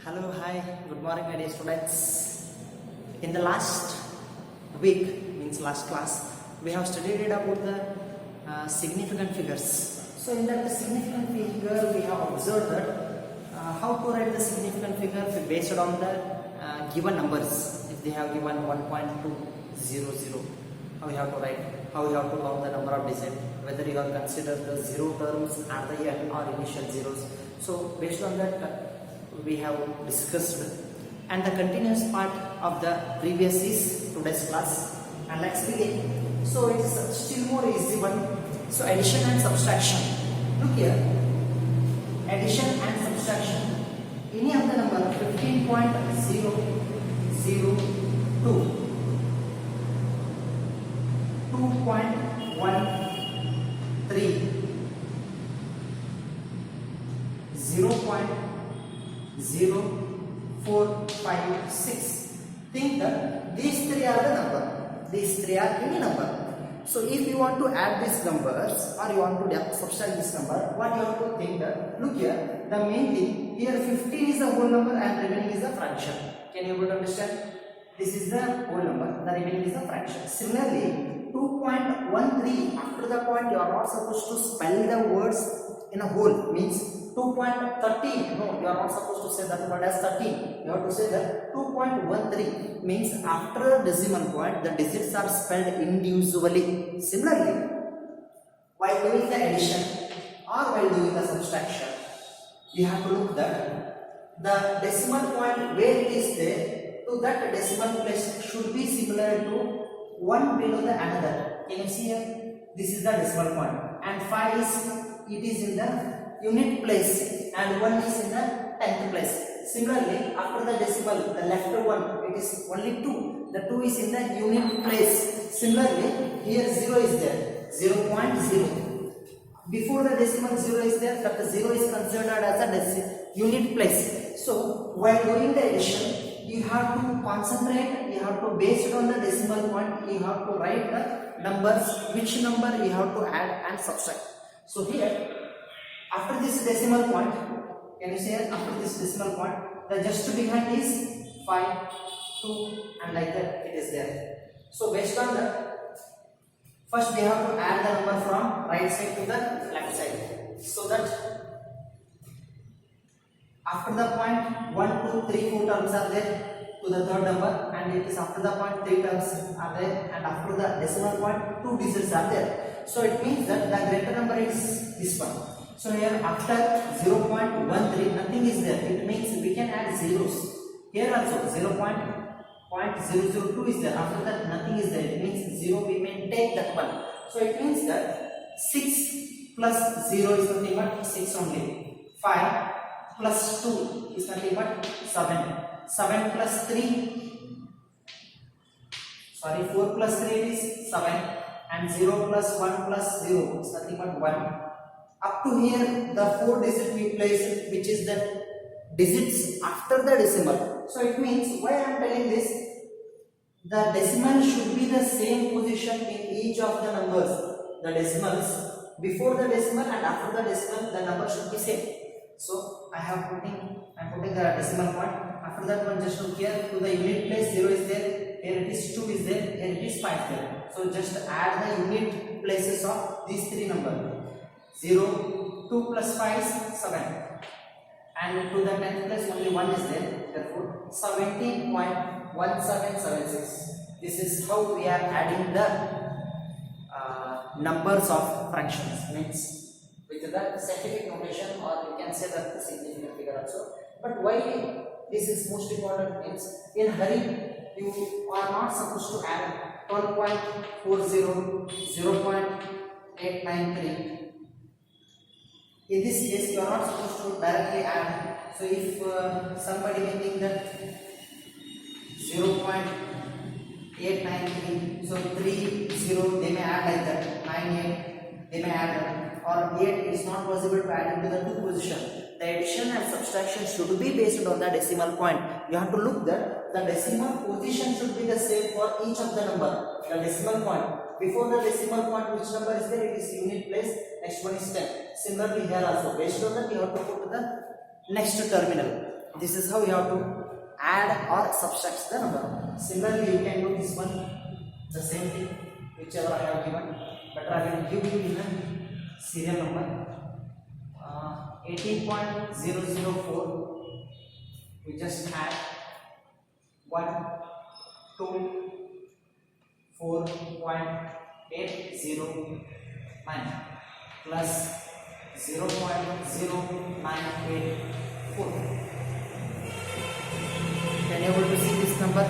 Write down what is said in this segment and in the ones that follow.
Hello, hi, good morning, my dear students. In the last week, means last class, we have studied about the significant figures. So, in that significant figure, we have observed that how to write the significant figure based on the given numbers. If they have given 1.200, how we have to write, how we have to count the number of digits, whether you are consider the zero terms at the end or initial zeros. So, based on that, we have discussed, and the continuous part of the previous is today's class, and let's begin. So it is still more easy one. So addition and subtraction. Look here, addition and subtraction. Any of the number 15.002, 2.13, 0.0456. Think that these three are the number. These three are any number. So if you want to add these numbers or you want to subtract this number, what you have to think that, look here, the main thing here 15 is the whole number and remaining is the fraction. Can you able to understand? This is the whole number, the remaining is the fraction. Similarly, 2.13, after the point you are not supposed to spell the words in a whole, means 2.13, no, you are not supposed to say that word as 13, you have to say that 2.13, means after decimal point the digits are spelled individually. Similarly, while doing the addition or while doing the subtraction, you have to look that the decimal point where it is there, to that decimal place should be similar to one below the another. Can you see here? This is the decimal point, and 5 is, it is in the unit place, and 1 is in the 10th place. Similarly, after the decimal, the left one, it is only 2. The 2 is in the unit place. Similarly, here 0 is there, 0.0. Before the decimal 0 is there, that the 0 is considered as a unit place. So, while doing the addition, you have to concentrate, you have to base it on the decimal point, you have to write the numbers, which number you have to add and subtract. So here, after this decimal point, can you see here, after this decimal point, the just behind is 5, 2 and like that it is there. So based on that, first we have to add the number from right side to the left side. So that after the point 1, 2, 3, 4 terms are there to the third number, and it is after the point 3 terms are there, and after the decimal point 2 digits are there. So it means that the greater number is this one. So here after 0.13 nothing is there, it means we can add zeros. Here also 0.002 is there, after that nothing is there, it means 0, we may take that one. So it means that 6 plus 0 is nothing but 6 only. 5 plus 2 is nothing but 7. 7 plus 3, sorry, 4 plus 3 is 7, and 0 plus 1 plus 0 is nothing but 1. Up to here, the 4 digits we place, which is the digits after the decimal. So it means, why I am telling this, the decimal should be the same position in each of the numbers. The decimals, before the decimal and after the decimal, the number should be same. So I am putting the decimal point. After that one, just look here to the unit place, 0 is there, here it is 2 is there, here it is 5 there. So just add the unit places of these three numbers. 0, 2 plus 5 is 7, and to the 10th place only 1 is there, therefore 17.1776. This is how we are adding the numbers of fractions, means with the scientific notation, or you can say that the significant figure also. But why this is most important means, in hurry you are not supposed to add 12.40, 0.893. In this case, you are not supposed to directly add. So if somebody may think that 0.893, so 3, 0, they may add like that, 9, 8, they may add that, or 8 is not possible to add into the two position. The addition and subtraction should be based on the decimal point. You have to look that the decimal position should be the same for each of the number. The decimal point, before the decimal point, which number is there? It is unit place. Next one is 10. Similarly here also, based on that you have to put the next terminal. This is how you have to add or subtract the number. Similarly, you can do this one, the same thing, whichever I have given, but I will give you in a serial number. 18.004. We just add 1, 2, 4.809 plus 0.0984. Can you able to see this number?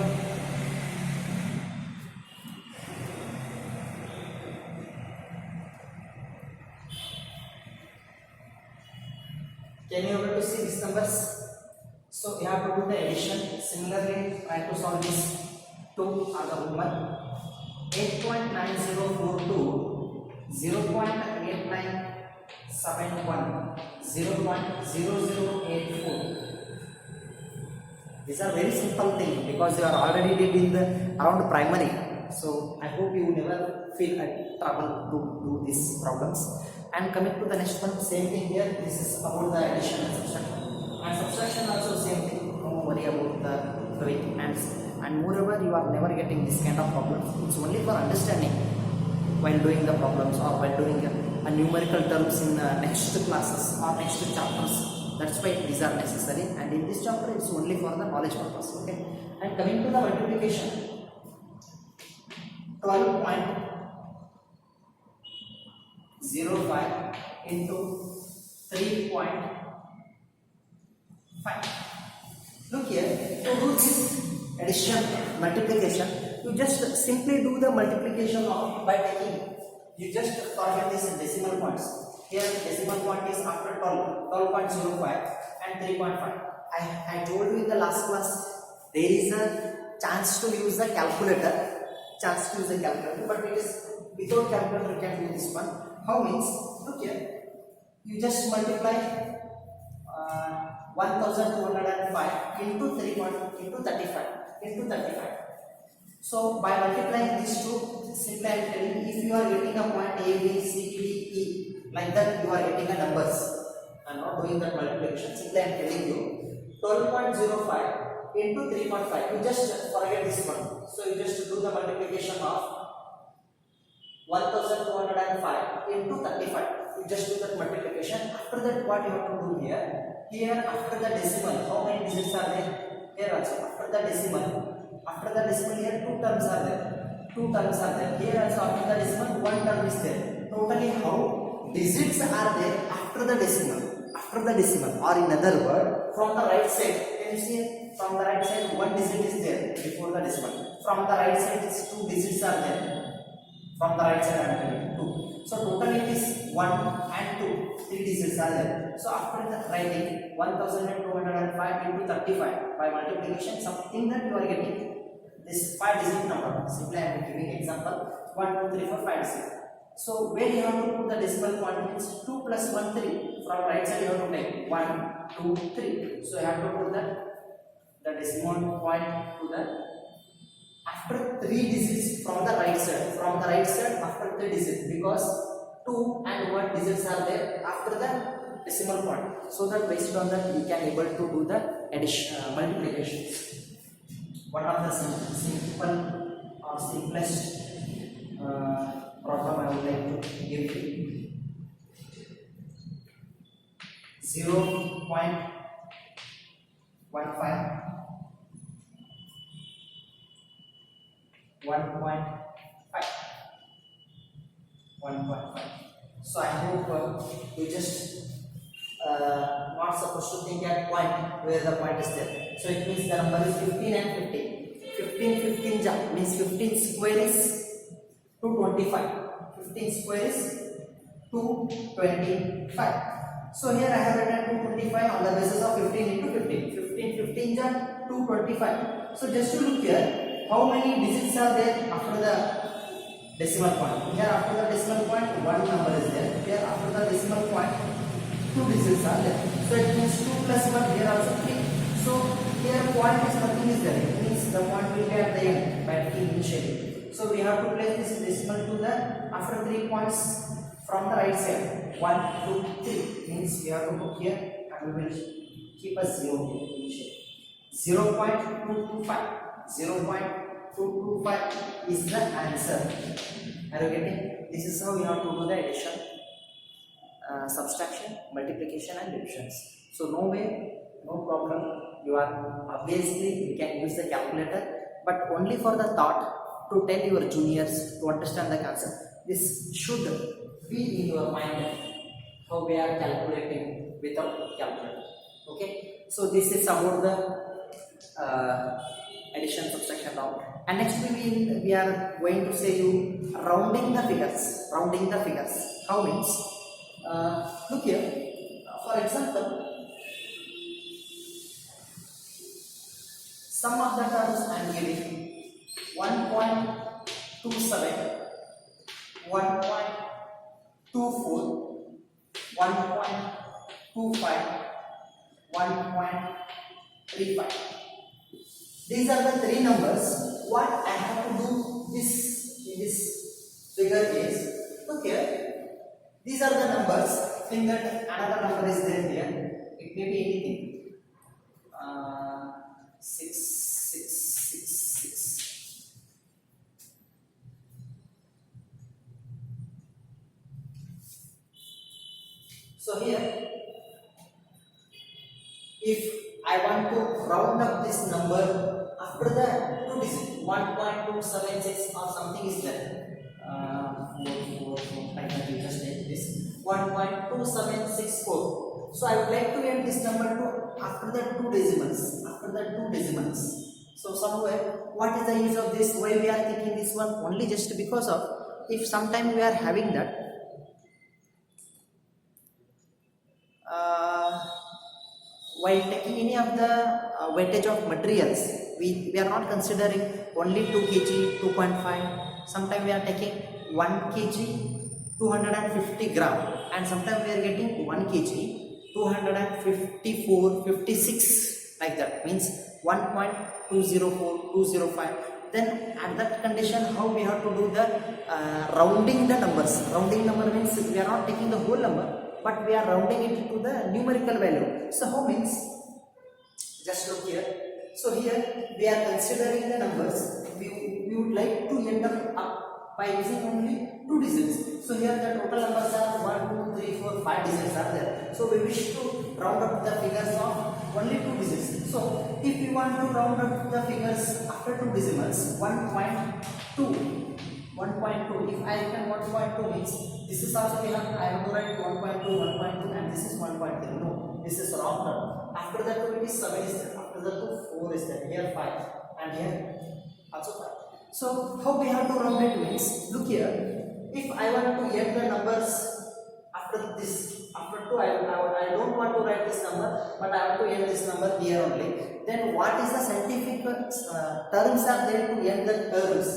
Can you able to see these numbers? So you have to do the addition. Similarly, try to solve this. 2 are the woman. 8.9042, 0.8971, 0.0084. These are very simple things because you are already did in the around primary. So I hope you never feel trouble to do these problems. And coming to the next one, same thing here. This is about the addition and subtraction. And subtraction also same thing. No worry about the doing. And moreover, you are never getting this kind of problems. It's only for understanding while doing the problems or while doing a numerical terms in next classes or next chapters. That's why these are necessary. And in this chapter, it's only for the knowledge purpose. Okay. And coming to the multiplication, 12.05 into 3.5. Look here, to do this addition, multiplication, you just simply do the multiplication of by taking, you just forget this decimal points. Here decimal point is after 12.05 and 3.5. I told you in the last class, there is a chance to use the calculator, but it is without calculator you can do this one. How means, look here, you just multiply 1205 into 3 into 35 into 35. So by multiplying these two, simply I am telling, if you are getting a point A, B, C, D, E, like that you are getting a numbers. I am not doing that multiplication, simply I am telling you 12.05 into 3.5. You just forget this one. So you just do the multiplication of 1205 into 35. You just do that multiplication. After that, what you have to do here? Here after the decimal, how many digits are there? Here also after the decimal here 2 terms are there. Here also after the decimal 1 term is there. Totally how digits are there after the decimal, or in other word, from the right side. Can you see? From the right side 1 digit is there before the decimal. From the right side is 2 digits are there. From the right side I am telling 2. So total it is 1 and 2, 3 digits are there. So after the writing 1205 into 35 by multiplication, something that you are getting this 5 digit number. Simply I am giving example 1, 2, 3, 4, 5, 6. So where you have to put the decimal point means 2 plus 1, 3. From right side you have to take 1, 2, 3. So you have to put the decimal point to the after 3 digits from the right side. After 3 digits, because 2 and 1 digits are there after the decimal point. So that based on that we can able to do the addition, multiplications. One of the simple or simplest problem I would like to give you. 0.15 1.5. So I hope you just not supposed to think at point where the point is there. So it means the number is 15 and 15. 15 means 15 square is 225. 15 square is 225. So here I have written 225 on the basis of 15 into 15. 15 ja 225. So just to look here, how many digits are there after the decimal point? Here after the decimal point 1 number is there. Here after the decimal point 2 digits are there. So it means 2 plus 1, here also 3. So here point is nothing is there. It means the point will be at the end by t initially. So we have to place this decimal to the after 3 points from the right side. 1, 2, 3 means we have to put here and we will keep a 0 initially. 0.225. 0.225 is the answer. Are you getting? This is how you have to do the addition, subtraction, multiplication and divisions. So no way, no problem. You are obviously you can use the calculator, but only for the thought, to tell your juniors to understand the concept. This should be in your mind how we are calculating without calculator. Okay, so this is about the addition, subtraction, round. And next we are going to say you rounding the figures. Rounding the figures. How means? Look here. For example, sum of the terms I am giving 1.27, 1.24, 1.25, 1.35. These are the three numbers. What I have to do this in this figure is, look here. These are the numbers. Think that another number is there here. It may be anything. 6, 6, 6, 6. So here, if I want to round up this number after the 2 digits, 1.276 or something is there. 4, I can just take this 1.2764. So I would like to end this number to after the 2 decimals. After the 2 decimals. So somewhere, what is the use of this? Why we are taking this one? Only just because of, if sometime we are having that. While taking any of the weightage of materials, we are not considering only 2 kg, 2.5. Sometimes we are taking 1 kg, 250 gram, and sometimes we are getting 1 kg, 254, 56, like that. Means 1.204, 205. Then at that condition, how we have to do the rounding the numbers. Rounding number means we are not taking the whole number, but we are rounding it to the numerical value. So how means? Just look here. So here we are considering the numbers. We would like to end up by using only 2 digits. So here the total numbers are 1, 2, 3, 4, 5 digits are there. So we wish to round up the figures of only 2 digits. So if we want to round up the figures after 2 decimals, 1.2. 1.2. If I can 1.2 means this is also we have, I have to write 1.2, 1.2 and this is 1.3. No, this is wrong term. After that 2 it is 7 is there. After that 2, 4 is there. Here 5 and here also 5. So how we have to round it means, look here. If I want to get the numbers after this, after 2 I don't want to write this number, but I have to end this number here only. Then what is the scientific terms are there to end the terms?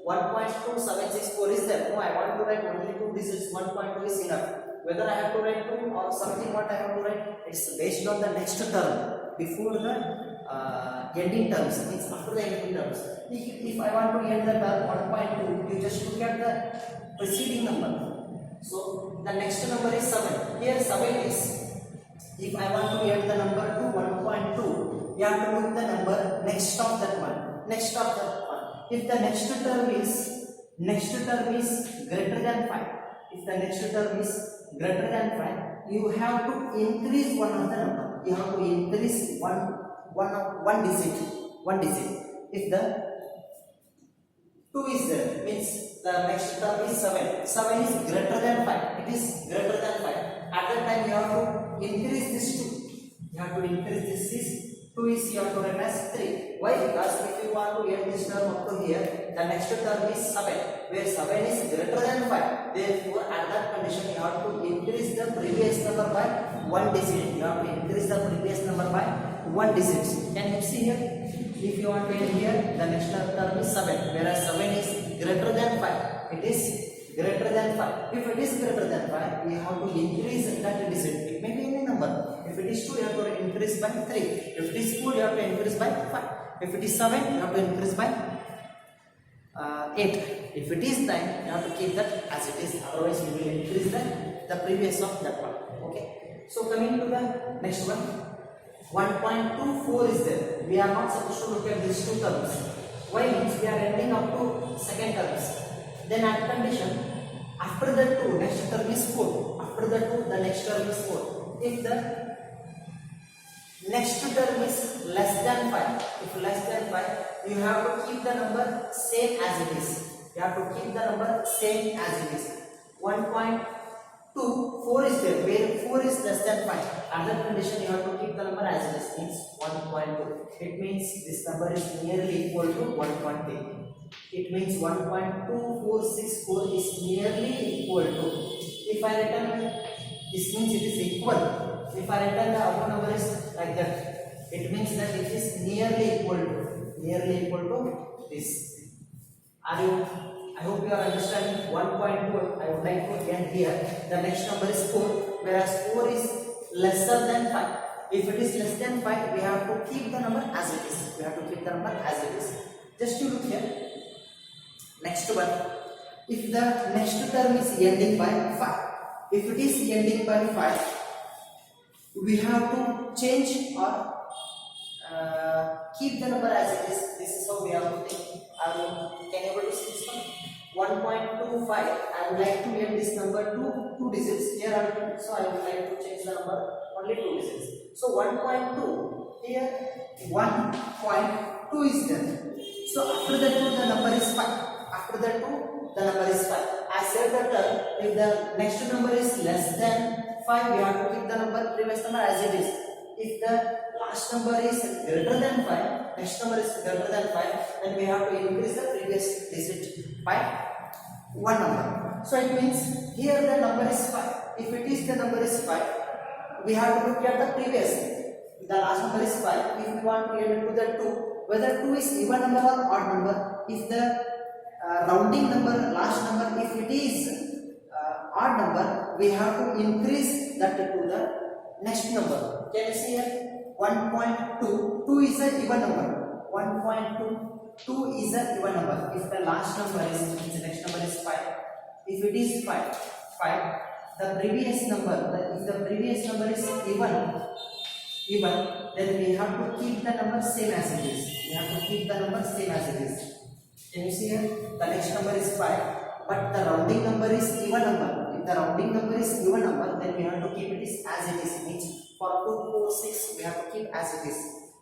1.2764 is there. No, I want to write only 2 digits. 1.2 is enough. Whether I have to write 2 or something, what I have to write, it's based on the next term before the ending terms. Means after the ending terms. If I want to end the term 1.2, you just look at the preceding number. So the next number is 7. Here 7 is. If I want to end the number to 1.2, you have to look the number next of that one. Next of that one. If the next term is greater than 5, if the next term is greater than 5, you have to increase one of the number. You have to increase one digit. If the 2 is there, means the next term is 7. 7 is greater than 5. It is greater than 5. At that time you have to increase this 2. You have to increase this 2 is you have to write as 3. Why? Because if you want to get this term up to here, the next term is 7, where 7 is greater than 5. Therefore, at that condition, you have to increase the previous number by 1 digit. You have to increase the previous number by 1 digit. Can you see here? If you want to end here, the next term is 7, whereas 7 is greater than 5. It is greater than 5. If it is greater than 5, we have to increase that digit. It may be any number. If it is 2, you have to increase by 3. If it is 4, you have to increase by 5. If it is 7, you have to increase by 8. If it is 9, you have to keep that as it is. Otherwise, you will increase the previous of that one. Okay. So coming to the next one. 1.24 is there. We are not supposed to look at these two terms. Why? Means we are ending up to second terms. Then at condition, after the 2, next term is 4. After the 2, the next term is 4. If the next term is less than 5, if less than 5, you have to keep the number same as it is. You have to keep the number same as it is. 1.2, 4 is there, where 4 is less than 5. Another condition, you have to keep the number as it is, means 1.2. It means this number is nearly equal to 1.8. It means 1.2464 is nearly equal to, if I return, this means it is equal. If I return the upper number is like that, it means that it is nearly equal to this. Are you? I hope you are understanding. 1.2, I would like to end here. The next number is 4, whereas 4 is lesser than 5. If it is less than 5, we have to keep the number as it is. We have to keep the number as it is. Just to look here. Next one. If the next term is ending by 5, if it is ending by 5, we have to change or keep the number as it is. This is how we have to think. Can you able to see this one? 1.25. I would like to end this number to 2 digits. Here so I would like to change the number only 2 digits. So 1.2. Here 1.2 is there. So after the 2, the number is 5. After the 2, the number is 5. I said that if the next number is less than 5, we have to keep the number previous number as it is. If the last number is greater than 5, next number is greater than 5, then we have to increase the previous digit by 1 number. So it means here the number is 5. If it is the number is 5, we have to look at the previous. The last number is 5. If we want to add to the 2, whether 2 is even number or odd number, if the rounding number, last number, if it is odd number, we have to increase that to the next number. Can you see here? 1.2, 2 is a even number. 1.2, 2 is a even number. If the last number is, the next number is 5. If it is 5, the previous number, if the previous number is even, then we have to keep the number same as it is. We have to keep the number same as it is. Can you see here? The next number is 5, but the rounding number is even number. If the rounding number is even number, then we have to keep it as it is. Means for 2, 4, 6, we have to keep as it is.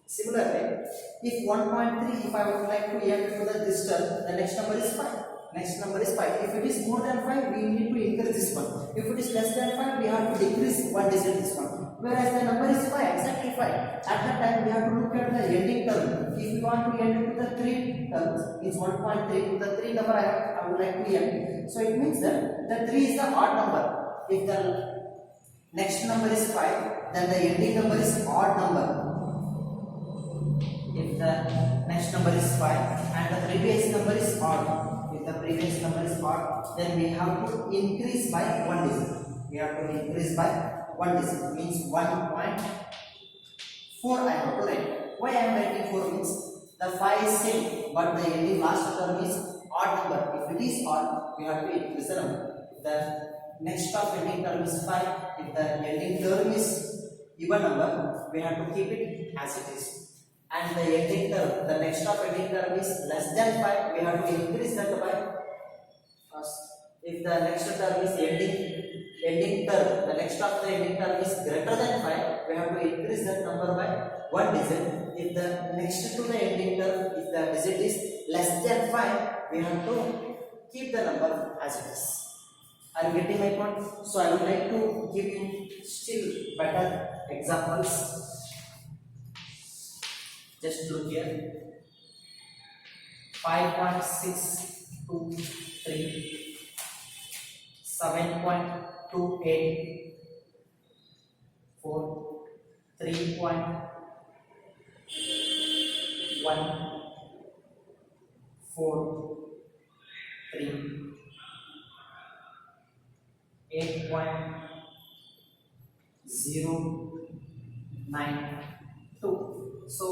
Similarly, if 1.3, if I would like to add to this term, the next number is 5. Next number is 5. If it is more than 5, we need to increase this one. If it is less than 5, we have to decrease one digit this one. Whereas the number is 5, exactly 5. At that time, we have to look at the ending term. If we want to end to the 3 terms, it's 1.3. The 3 number I would like to end. So it means that the 3 is the odd number. If the next number is 5, then the ending number is odd number. If the next number is 5 and the previous number is odd, if the previous number is odd, then we have to increase by 1 digit. We have to increase by 1 digit, means 1.4 I have to write. Why I am writing 4 means the 5 is same, but the ending last term is odd number. If it is odd, we have to increase the number. If the next of ending term is 5, if the ending term is even number, we have to keep it as it is. And the ending term, the next of ending term is less than 5, we have to increase that by first. If the next term is ending term, the next of the ending term is greater than 5, we have to increase that number by 1 digit. If the next to the ending term, if the digit is less than 5, we have to keep the number as it is. Are you getting my point? So I would like to give you still better examples. Just look here. 5.623, 7.284, 3.143, 8.092. So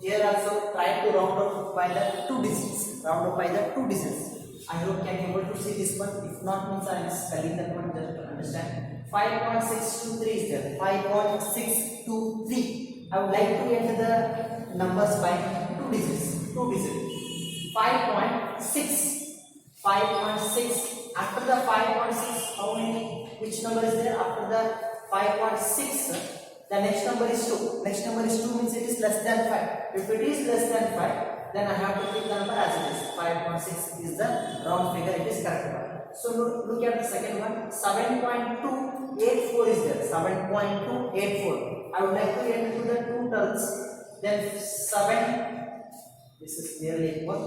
here also try to round up by the 2 digits. Round up by the 2 digits. I hope you can able to see this one. If not, means I am spelling that one just to understand. 5.623 is there. 5.623. I would like to enter the numbers by 2 digits. 2 digits. 5.6. 5.6. After the 5.6, how many? Which number is there after the 5.6? The next number is 2. Next number is 2 means it is less than 5. If it is less than 5, then I have to keep the number as it is. 5.6 is the round figure, it is correct one. So look at the second one. 7.284 is there. 7.284. I would like to enter the two terms. Then 7. This is nearly equal.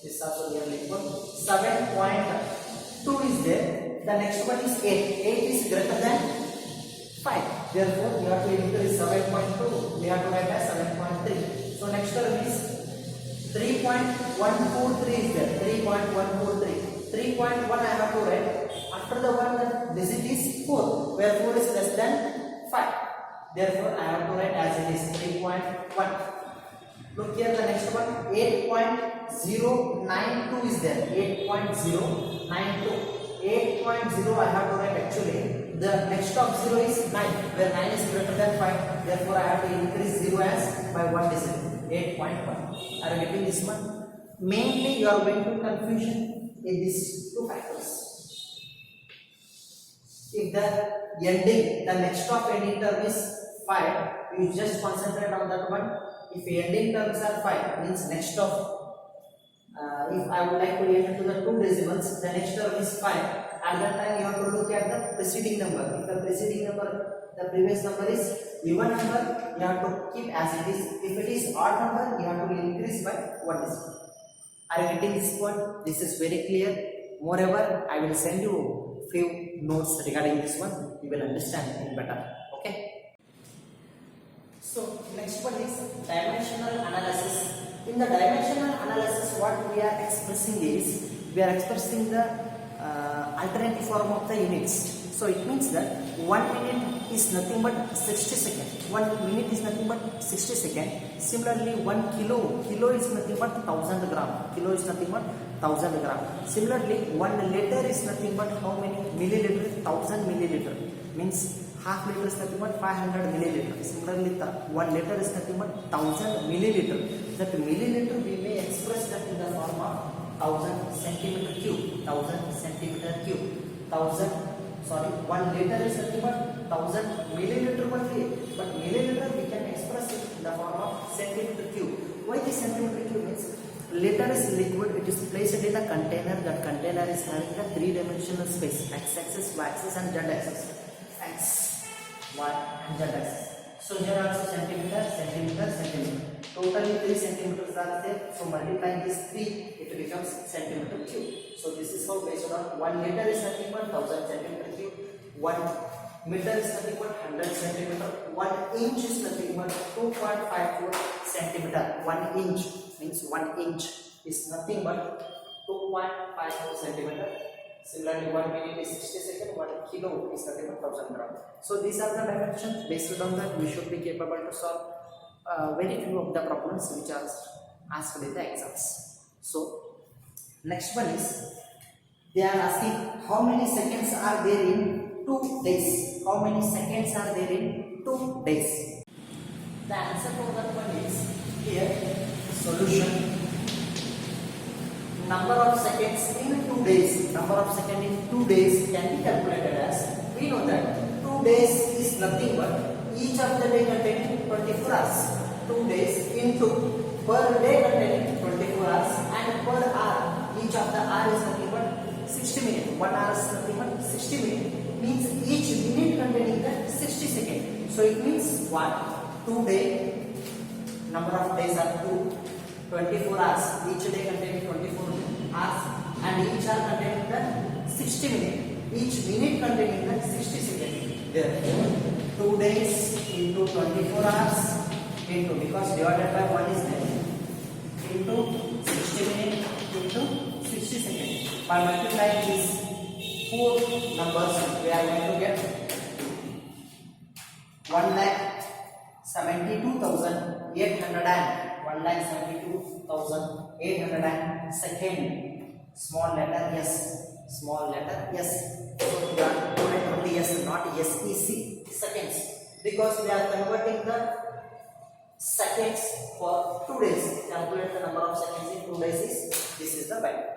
This is also nearly equal. 7.2 is there. The next one is 8. 8 is greater than 5. Therefore, we have to increase 7.2. We have to write as 7.3. So next term is 3.143 is there. 3.143. 3.1 I have to write. After the 1, the digit is 4. Where 4 is less than 5. Therefore, I have to write as it is 3.1. Look here the next one. 8.092 is there. 8.092. 8.0 I have to write actually. The next of 0 is 9. Where 9 is greater than 5. Therefore, I have to increase 0 as by 1 digit. 8.1. Are you getting this one? Mainly, you are going to confusion in these two factors. If the ending, the next of ending term is 5, you just concentrate on that one. If ending terms are 5, means next of, if I would like to enter to the two decimals, the next term is 5. At that time, you have to look at the preceding number. If the preceding number, the previous number is even number, you have to keep as it is. If it is odd number, you have to increase by 1 decimal. Are you getting this point? This is very clear. Moreover, I will send you few notes regarding this one. You will understand it better. Okay. So next one is dimensional analysis. In the dimensional analysis, what we are expressing is we are expressing the alternative form of the units. So it means that 1 minute is nothing but 60 seconds. 1 minute is nothing but 60 seconds. Similarly, 1 kilo is nothing but 1000 gram. Kilo is nothing but 1000 gram. Similarly, 1 liter is nothing but how many milliliter? 1000 milliliter. Means half liter is nothing but 500 milliliter. Similarly, 1 liter is nothing but 1000 milliliter. That milliliter we may express that in the form of 1000 centimeter cube. 1000 centimeter cube. 1 liter is nothing but 1000 milliliter only. But milliliter we can express it in the form of centimeter cube. Why the centimeter cube means? Liter is liquid, it is placed in a container. That container is having a 3-dimensional space, x-axis, y-axis and z-axis. X, y and z-axis. So here also centimeter, centimeter, centimeter. Totally 3 centimeters are there. So multiplying this 3, it becomes centimeter cube. So this is how based on 1 liter is nothing but 1000 centimeter cube. 1 meter is nothing but 100 centimeter. 1 inch is nothing but 2.54 centimeter. 1 inch means 1 inch is nothing but 2.54 centimeter. Similarly, 1 minute is 60 seconds. 1 kilo is nothing but 1000 gram. So these are the dimensions. Based on that, we should be capable to solve very few of the problems which are asked in the exams. So next one is they are asking how many seconds are there in 2 days. How many seconds are there in 2 days? The answer for that one is here. Solution. Number of seconds in 2 days. Number of seconds in 2 days can be calculated as, we know that 2 days is nothing but each of the day containing 24 hours. 2 days into per day containing 24 hours and per hour. Each of the hour is nothing but 60 minutes. 1 hour is nothing but 60 minutes. Means each minute containing the 60 seconds. So it means what? 2 day. Number of days are 2. 24 hours. Each day containing 24 hours and each hour containing the 60 minutes. Each minute containing the 60 seconds. Therefore, 2 days into 24 hours into, because divided by 1 is there, into 60 minutes into 60 seconds. By multiplying these 4 numbers, we are going to get 1,72,800 second. Small letter S. Small letter S. So we are doing only S, not SEC, seconds. Because we are converting the seconds for 2 days. Calculate the number of seconds in 2 days is, this is the value.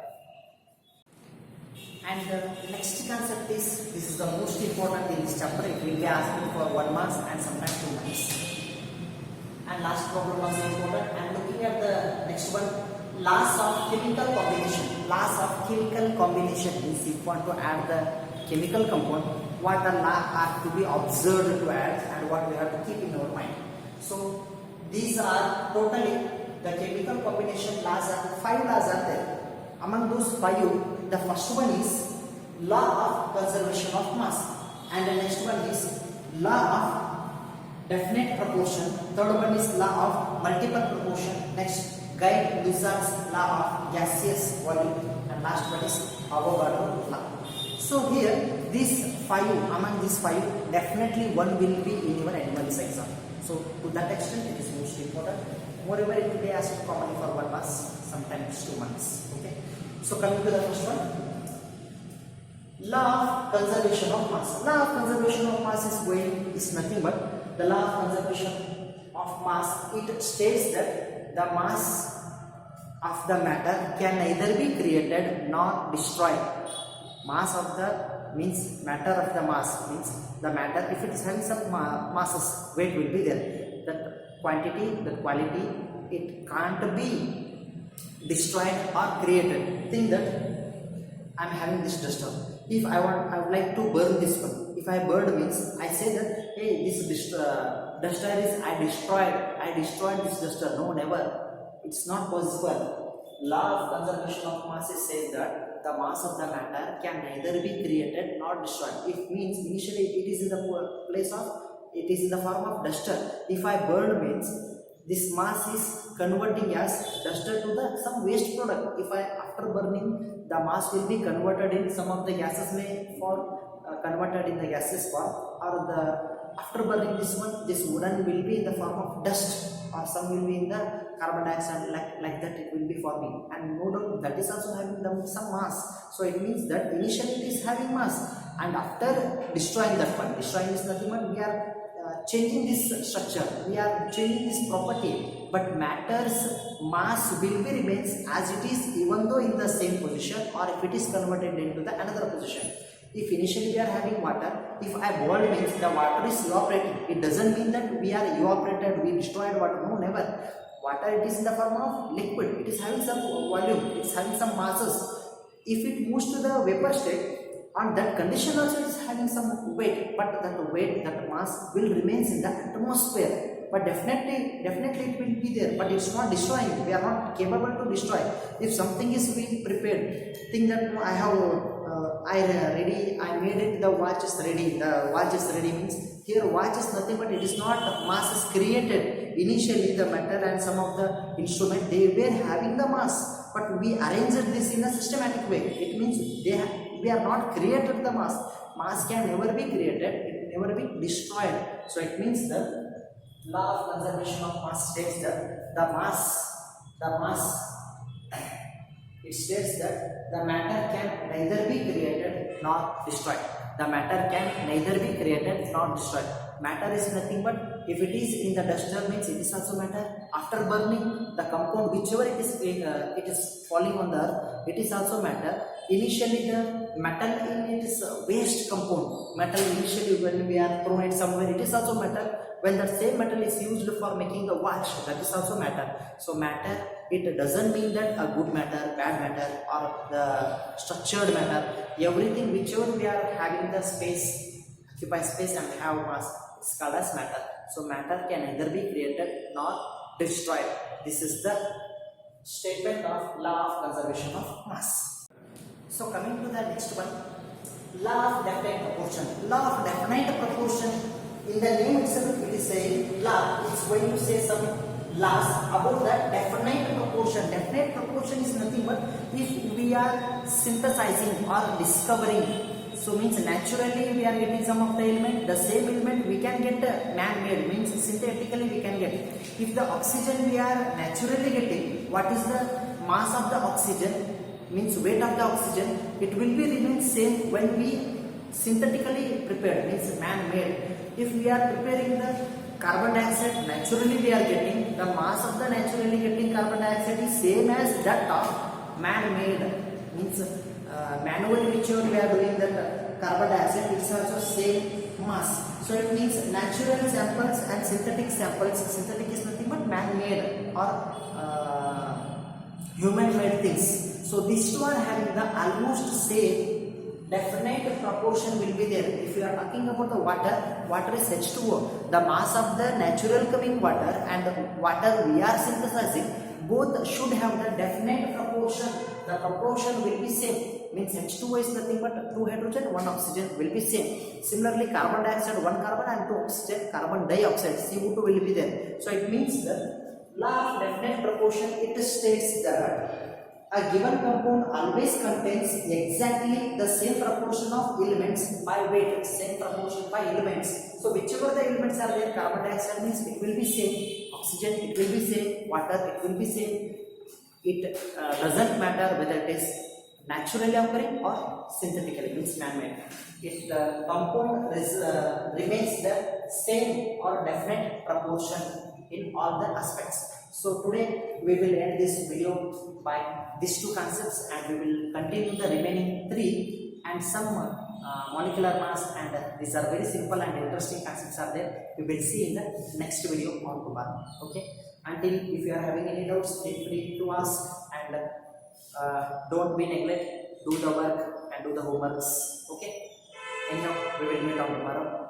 And the next concept is, this is the most important in this chapter. It will be asked for 1 month and sometimes 2 months. And last problem also important. And looking at the next one, laws of chemical combination. Laws of chemical combination means if you want to add the chemical compound, what the law are to be observed to add and what we have to keep in our mind. So these are totally the chemical combination laws. Are 5 laws are there. Among those 5, the first one is law of conservation of mass, and the next one is law of definite proportion. Third one is law of multiple proportion. Next, Guy Lizard's law of gaseous volume, and last one is Avogadro law. So here, these 5, among these 5, definitely one will be in your animals exam. So to that extent, it is most important. Moreover, it will be asked commonly for 1 month, sometimes 2 months. Okay. So coming to the first one, law of conservation of mass. Law of conservation of mass is nothing but the law of conservation of mass. It states that the mass of the matter can neither be created nor destroyed. Mass of the means matter of the mass means the matter. If it is having some masses, weight will be there. That quantity, that quality, it can't be destroyed or created. Think that I am having this duster. If I would like to burn this one. If I burn means I say that, hey, this duster is I destroyed this duster. No, never. It's not possible. Law of conservation of masses says that the mass of the matter can neither be created nor destroyed. It means initially it is in the place of, it is in the form of duster. If I burn means this mass is converting as duster to some waste product. If I after burning, the mass will be converted in some of the gases may fall converted in the gaseous form, or the after burning this one, this wooden will be in the form of dust, or some will be in the carbon dioxide, like that it will be forming, and no doubt that is also having some mass. So it means that initially it is having mass, and after destroying that one, destroying is nothing but we are changing this structure, we are changing this property, but matter's mass will be remains as it is even though in the same position, or if it is converted into the another position. If initially we are having water, if I boiled means the water is evaporating. It doesn't mean that we are evaporated, we destroyed water. No, never. Water, it is in the form of liquid. It is having some volume. It is having some masses. If it moves to the vapor state, on that condition also it is having some weight. But that weight, that mass will remains in the atmosphere. But definitely it will be there. But it's not destroying. We are not capable to destroy. If something is being prepared, think that I have. I made it, the watch is ready. The watch is ready means here watch is nothing but it is not mass is created. Initially the metal and some of the instrument they were having the mass, but we arranged this in a systematic way. It means we are not created the mass. Mass can never be created, it can never be destroyed. So it means the law of conservation of mass states that the mass it states that the matter can neither be created nor destroyed. The matter can neither be created nor destroyed. Matter is nothing but if it is in the duster means it is also matter. After burning the compound, whichever it is falling on the earth, it is also matter. Initially the metal in it is waste compound. Metal initially when we are thrown it somewhere, it is also matter. When the same metal is used for making the watch, that is also matter. So matter, it doesn't mean that a good matter, bad matter, or the structured matter. Everything whichever we are having the space, occupy space and have mass, it's called as matter. So matter can neither be created nor destroyed. This is the statement of law of conservation of mass. So coming to the next one, law of definite proportion. Law of definite proportion. In the name itself, it is saying law. It's going to say some laws about that definite proportion. Definite proportion is nothing but if we are synthesizing or discovering. So means naturally we are getting some of the element. The same element we can get man-made, means synthetically we can get. If the oxygen we are naturally getting, what is the mass of the oxygen? Means weight of the oxygen. It will be remain same when we synthetically prepared, means man-made. If we are preparing the carbon dioxide naturally we are getting, the mass of the naturally getting carbon dioxide is same as that of man-made, means manually whichever we are doing that carbon dioxide, it's also same mass. So it means natural samples and synthetic samples. Synthetic is nothing but man-made or human-made things. So these two are having the almost same definite proportion will be there. If you are talking about the water is H2O. The mass of the natural coming water and the water we are synthesizing, both should have the definite proportion. The proportion will be same. Means H2O is nothing but 2 hydrogen, 1 oxygen will be same. Similarly, carbon dioxide, 1 carbon and 2 oxygen, carbon dioxide, CO2 will be there. So it means the law of definite proportion, it states that a given compound always contains exactly the same proportion of elements by weight, same proportion by elements. So whichever the elements are there, carbon dioxide means it will be same, oxygen it will be same, water it will be same. It doesn't matter whether it is naturally occurring or synthetically, means man-made. If the compound remains the same or definite proportion in all the aspects. So today we will end this video by these two concepts, and we will continue the remaining 3 and some molecular mass, and these are very simple and interesting concepts are there. We will see in the next video on tomorrow. Okay. Until, if you are having any doubts, feel free to ask, and don't be neglect, do the work and do the homeworks. Okay. Anyhow, we will meet on tomorrow.